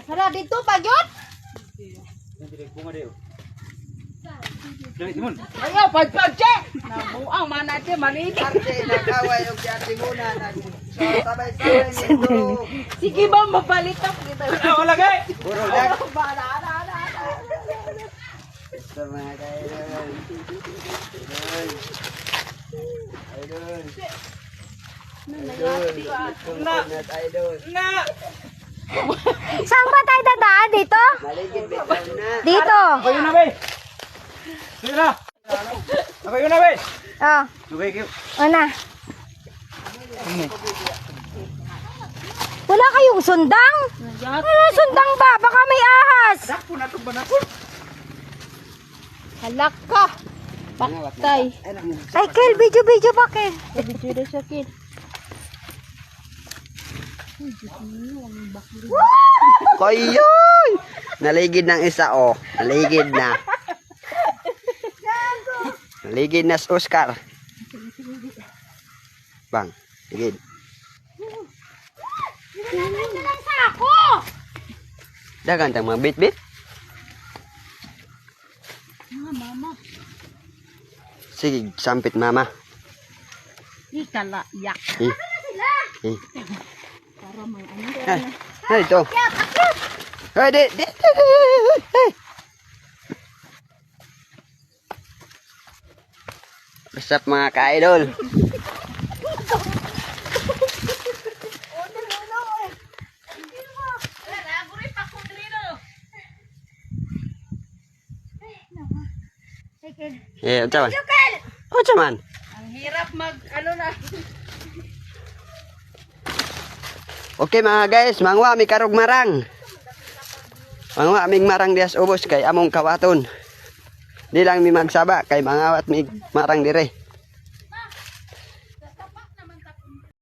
Hala, dito pagyot. Ayaw, pagpagche! Nabuang manate, manita. Arte, nagaway yung si Arte muna. Sabay-sabay nito. Sige ba, mabalitak kita. Wala gay! Puro lag. Bala. Ito mga kaidol. Idol. Idol. Na! Saan ba tayo dadaan? Dito? Maligid bitaw na. Dito. Ako yun na, be. Sige na. Ako yun na, be. Oh, Okay, kayo. ano? Wala kayong sundang? Wala sundang ba? Baka may ahas. Dako na ito ba na ito? Halak ka. Paktay. Ay, Kel, video pa, Kel. Video na siya, Kel. Koyoy! Naligid ng isa, oh. Naligid na. Naligid na si Oscar. Bang, ligid. Dalang sa ako. Dagan tang mga bit-bit. Mama. Sige, sampit mama. Ikala, yak. Eh. Eh. Para mga ano. Ay, ito. Ay, di. Ay. What's up mga ka-idol? Eh, unsa man? Unsa man? Ang hirap ano na. Okay mga guys, mangwa mi karog marang. Mangwa aming marang dias ubos kay among kawaton. Di lang mi magsaba kay mangawat mi marang dire.